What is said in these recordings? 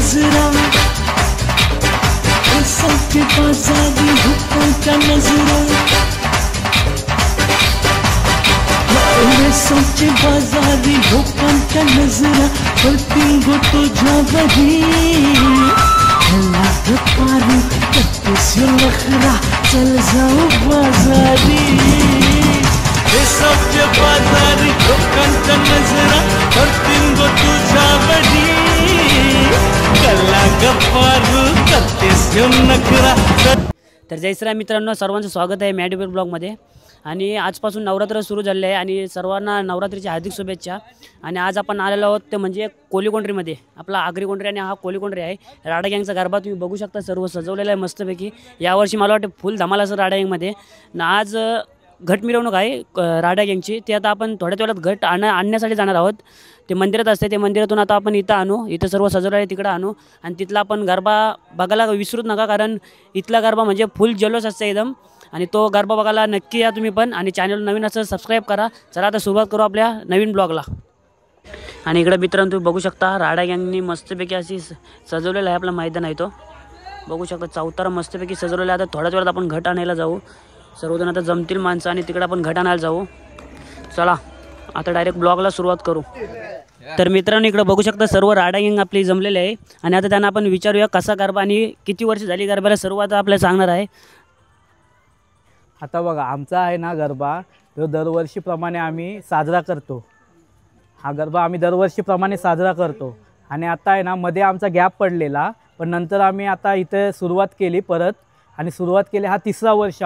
नजरा सच्चे बाजारी हुक्का नजरा सच्चे बाजारी हुक्का नजरा पलती तुझ्या बही पारू करतेस नखरा चल जाऊ बाजारी सच्चे बाजारी हुक्का नजरा पलती तुझ्या बही तर जय श्रीराम मित्रांनो, सर्वांचं स्वागत आहे मॅडीबल ब्लॉगमध्ये. आणि आजपासून नवरात्र सुरू झाले आहे आणि सर्वांना नवरात्रीच्या हार्दिक शुभेच्छा. आणि आज आपण आलेलो आहोत ते म्हणजे कोलीकोंड्रीमध्ये. आपला आगरी कोंड्री आणि हा कोलीकोंड्री आहे. राडा गँगचा गरबा तुम्ही बघू शकता, सर्व सजवलेलं आहे मस्तपैकी. यावर्षी मला वाटतं फुल धमाल असं राडा गँगमध्ये. आज घट मिरवणूक आहे राडा गँगची. ते आता आपण थोड्याच वेळात घट आणण्यासाठी जाणार आहोत. ते मंदिरात असते, ते मंदिरातून आता आपण इथं आणू. इथं सर्व सजवलं आहे तिकडं आणू आणि तिथला आपण गरबा बघायला विसरूच नका, कारण इथला गरबा म्हणजे फुल जल्लोष असते एकदम. आणि तो गरबा बघायला नक्की या तुम्ही पण. आणि चॅनल नवीन असं सबस्क्राईब करा. चला आता सुरुवात करू आपल्या नवीन ब्लॉगला. आणि इकडे मित्रांनो तुम्ही बघू शकता राडा गँगनी मस्तपैकी अशी सजवलेलं आहे. आपलं मैदान आहे तो बघू शकता, चौतारा मस्तपैकी सजवलेला आहे. आता थोड्याच वेळात आपण घट आणायला जाऊ. सर्वजण आता जमतील माणसं आणि तिकडे आपण घट आणायला जाऊ. चला आता डायरेक्ट ब्लॉगला सुरुवात करू. तर मित्रांनो इकडे बघू शकता सर्व राडा गँग आपली जमलेले आहे. आणि आता त्यांना आपण विचारूया कसा गरबा आणि किती वर्ष झाली गरब्याला, सर्व आता आपल्याला सांगणार आहे. आता बघा आमचा आहे ना गरबा, तो दरवर्षीप्रमाणे आम्ही साजरा करतो. हा गरबा आम्ही दरवर्षीप्रमाणे साजरा करतो. आणि आता आहे ना मध्ये आमचा गॅप पडलेला, पण नंतर आम्ही आता इथे सुरुवात केली परत. आणि सुरुवात केली, हा 3रा वर्ष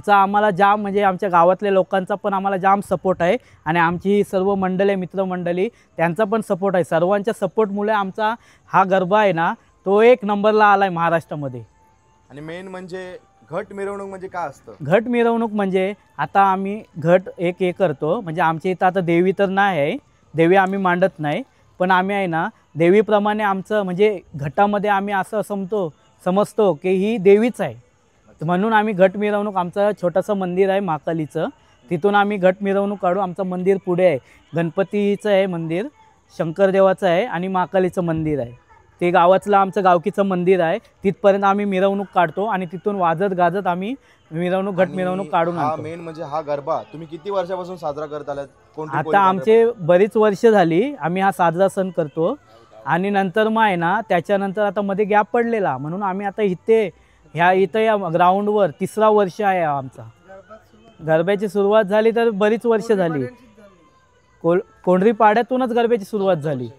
आम्हाला जाम म्हणजे आमच्या गावातल्या लोकांचा पण आम्हाला जाम सपोर्ट आहे. आणि आमची ही सर्व मंडळी मित्रमंडळी त्यांचा पण सपोर्ट आहे. सर्वांच्या सपोर्टमुळे आमचा हा गरबा आहे ना तो 1 नंबरला आला आहे महाराष्ट्रामध्ये. आणि मेन म्हणजे घट मिरवणूक म्हणजे काय असतं? घट मिरवणूक म्हणजे आता आम्ही घट एक करतो. म्हणजे आमच्या इथं आता देवी तर नाही आहे, देवी आम्ही मांडत नाही, पण आम्ही आहे ना देवीप्रमाणे आमचं म्हणजे घटामध्ये आम्ही असं समजतो की ही देवीच आहे. म्हणून आम्ही घट मिरवणूक, आमचं छोटंसं मंदिर आहे महाकालीचं, तिथून आम्ही घट मिरवणूक काढू. आमचं मंदिर पुढे आहे, गणपतीचं आहे मंदिर, शंकरदेवाचं आहे आणि महाकालीचं मंदिर आहे. ते गावातलं आमचं गावकीचं मंदिर आहे. तिथपर्यंत आम्ही मिरवणूक काढतो आणि तिथून वाजत गाजत आम्ही घट मिरवणूक काढून आणतो. मेन म्हणजे हा गरबा तुम्ही किती वर्षापासून साजरा करत आलात? आता आमचे बरीच वर्ष झाली आम्ही हा साजरा सण करतो. आणि नंतर मग आहे ना त्याच्यानंतर आता मध्ये गॅप पडलेला, म्हणून आम्ही आता इथं या ग्राउंडवर 3रा वर्ष आहे आमचा. गरब्याची सुरुवात झाली तर बरीच वर्ष झाली. कोंढरी पाड्यातूनच गरब्याची सुरुवात झाली.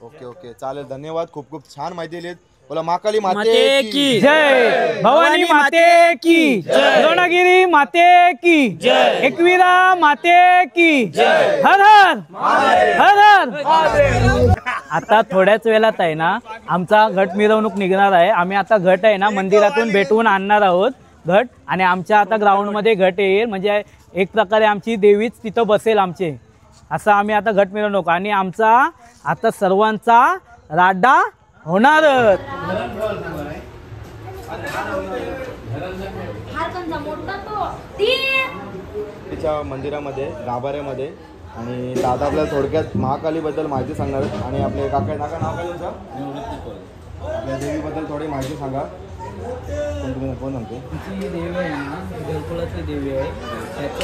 ओके चालेल, धन्यवाद. खूप छान माहिती दिलीत. बोला महाकाली माते की जय, भवानी माते की जय, द्रोणगिरी माते की जय, एकवीरा माते की जय, हर हर. आता थोड्याच वेळात आहे ना आमचा घट मिरवणूक निघणार आहे. आम्ही आता घट आहे ना मंदिरातून भेटवून आणणार आहोत घट. आणि आमच्या आता ग्राउंडमध्ये घट येईल, म्हणजे एक प्रकारे आमची देवीच तिथं बसेल आमचे. असं आम्ही आता घट मिरवणूक. आणि आमचा आता सर्वांचा राडा होणारच. मंदिरामध्ये गाभाऱ्यामध्ये. आणि दादा आपल्याला थोडक्यात महाकालीबद्दल माहिती सांगणार आहेत. आणि आपले काका नाव काय तुमचं? आपल्या देवीबद्दल थोडी माहिती सांगा. कोण म्हणते? ही देवी आहे ना घरकुलातली देवी आहे. त्याचं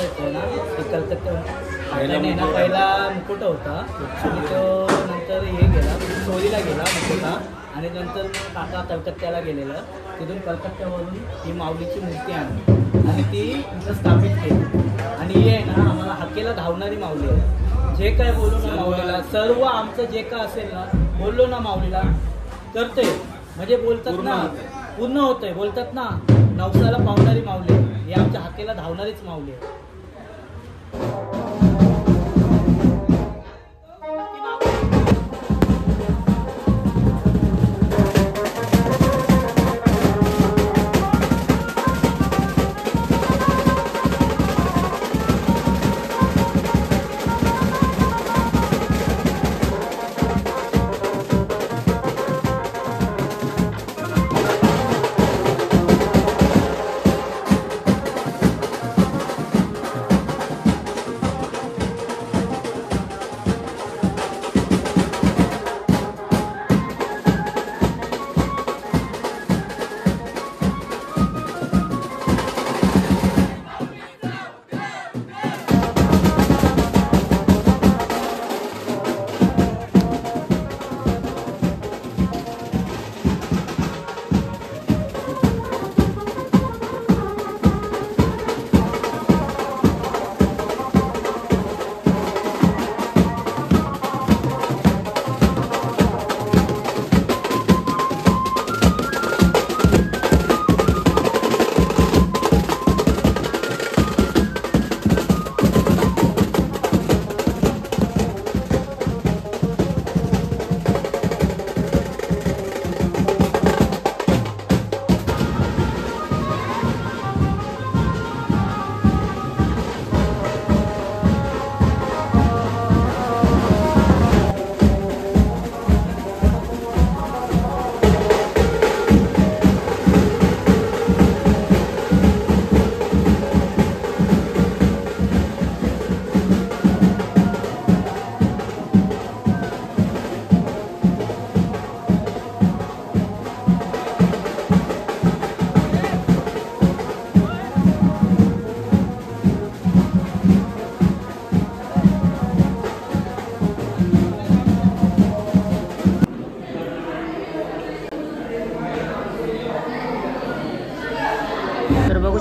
ना पहिला मुकुट होता आणि तो नंतर हे गेला चोरीला गेला मुकुटा. आणि नंतर काका कलकत्त्याला गेलेलं, तिथून कलकत्त्यावरून ही माऊलीची मूर्ती आणली आणि ती इथं स्थापित केली. आणि ही आहे ना आम्हाला हाकेला धावणारी माऊली आहे. जे काय बोललो ना माऊलीला, सर्व आमचं जे काय असेल ना बोललो ना माऊलीला करते, म्हणजे बोलतात ना पूर्ण होतंय. बोलतात ना नवसाला पावणारी माऊली, ही आमच्या हाकेला धावणारीच माऊली आहे.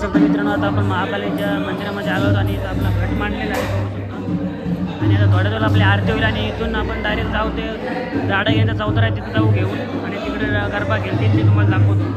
शकता मित्रांनो, आता आपण महाकालीच्या मंदिरामध्ये आलो आहोत आणि इथं आपला घट मांडलेला आहे बघू शकता. आणि आता थोड्या वेळ आपली आरती होईल आणि इथून आपण डायरेक्ट जाऊ ते राडा घेण्याचा चौथरा आहे तिथं जाऊ घेऊन आणि तिकडे गरबा घेतील ते तुम्हाला दाखवतो.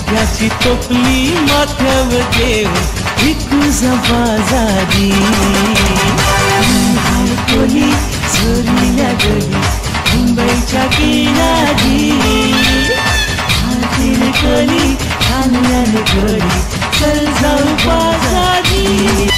त्याची टोपली माथ्यावर घेऊन विकूजा बाजारी कोली चोरीला गली मुंबईच्या किनारी हातीने कली खाण्याने गली चल जाऊ बाजारी.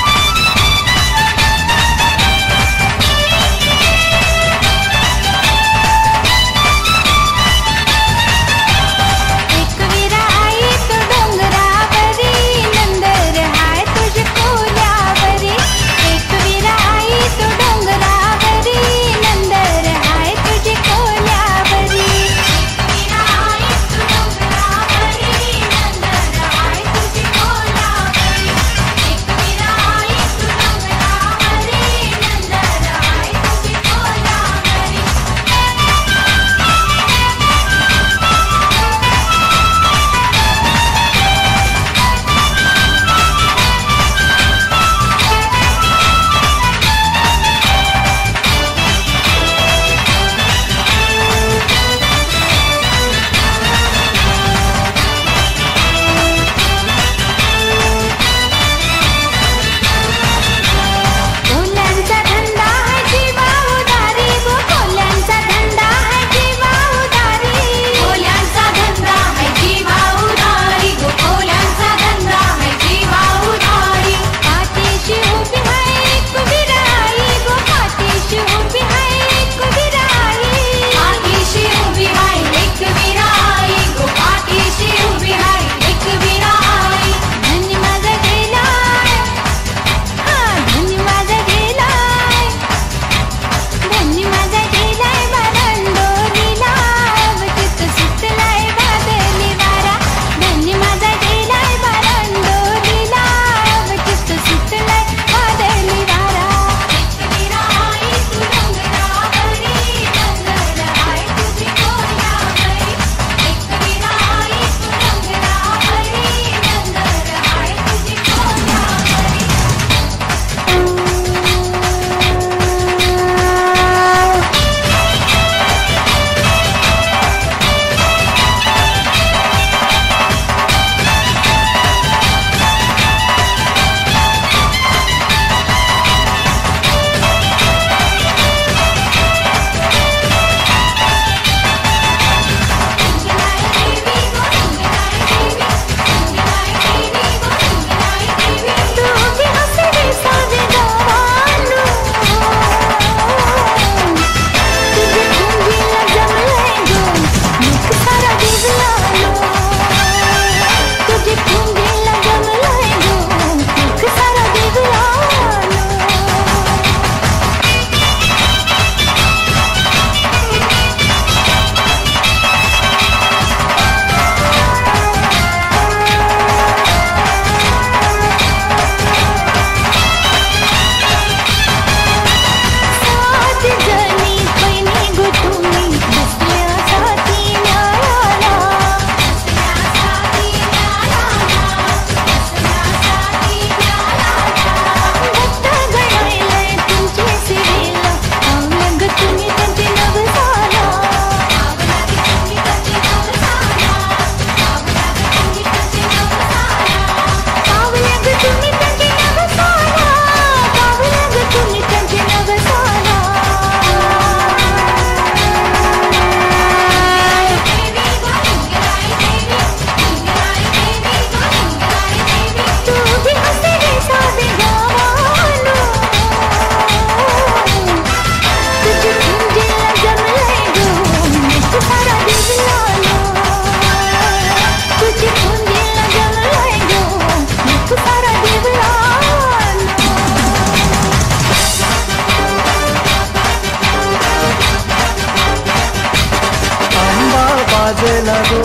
बाजला गो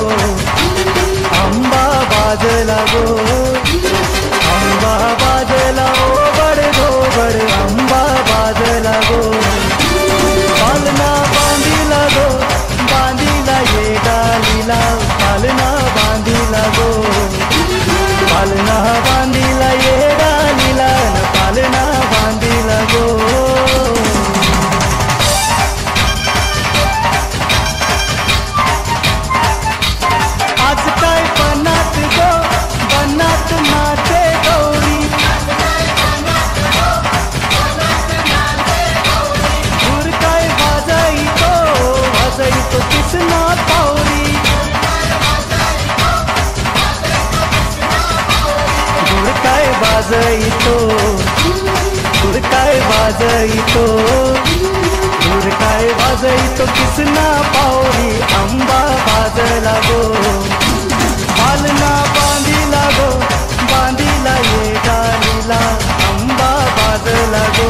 आंबा बाजला गो आंबा बाजला ओ बड गोबड आंबा बाजला गो पालना बांधिला गो बांधिला ये डालीला पालना बांधिला गो पालना बांधिला ये डालीला पालना बांधिला गो आज काय बनात गो बनात नाचे गौरी दूर काय वाजई तो किसना पावरी दूर काय वाजई तो दूर काय वाजई तो दूर काय वाजई तो किसना पावरी आंबा बाजला गो पालना बांधिला गो बांधिला ये डालीला आंबा बाजला गो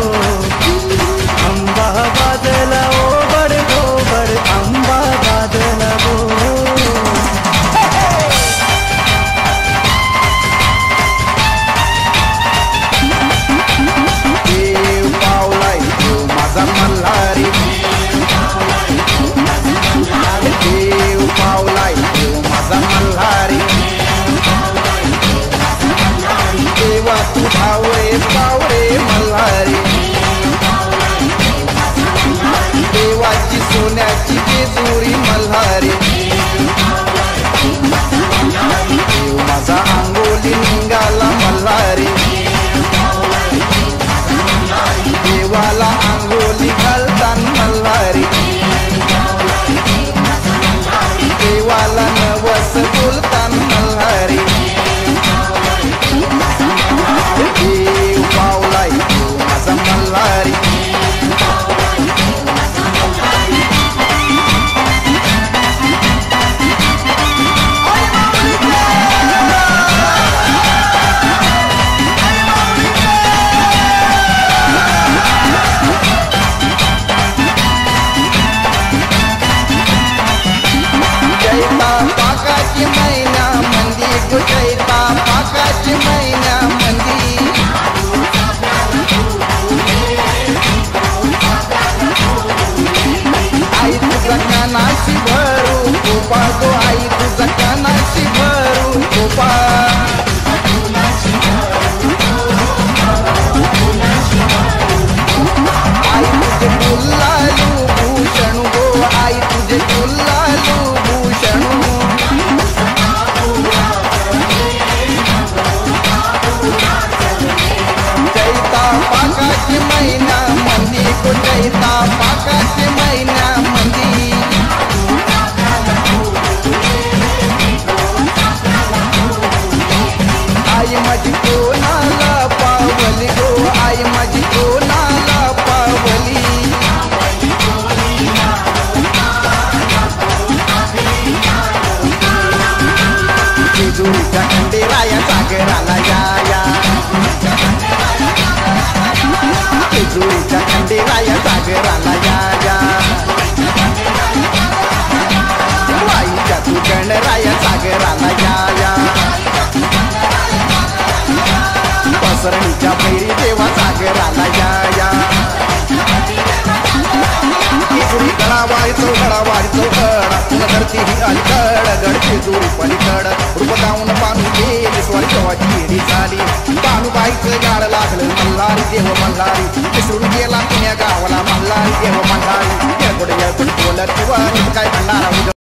आंबा बाजला ओ बड गोबड आंबा बाजला गो देव पावलाय तो माझा मल्हारी देव पावलाय तो माझा मल्हारी देवा तू पावरे मल्हारी देवाची सोन्याची जेजुरी मल्हारी देव माझा अंगोली निघाला मल्हारी देवाला अंगोली घालतान मल्हारी देवाला नवस बोलतान मल्हारी देव पावलाय तो माझा मल्हारी जैता पाकाची महिना मंदी गुजैता पाकाची महिना मंदी आई तुझा कानाशी भरू गोपा गो आई तुझा कानाशी भरू गोपा आई तुझे गुल्लालू भूषण गो आई तुझे गुल्लालू भूषण जैता पाकाची महिना मंदी को जैता पाकाची महिना मंदी आई माझी कोणाला पावली गो आई माझी कोणाला पावली जेजुरीच्या खंडेराया सागराला या जेजुरीच्या खंडेराया सागराला या वाईच्या तू गणराया सागराला या पसरणीच्या भैरी देवा सागराला या जेजुरी गडावारीचो गडा पुन्हा धरती ही अलीकड गड जेजुरी पलीकड रूप जाऊन पानू गेली स्वारी केव्हाची येडी झाली पाणूबाईचं गाड लागलं मल्हारी देव मल्हारी विसरून गेला पुण्या गावाला मल्हारी देव मल्हारी बोलत किंवा काय म्हणणार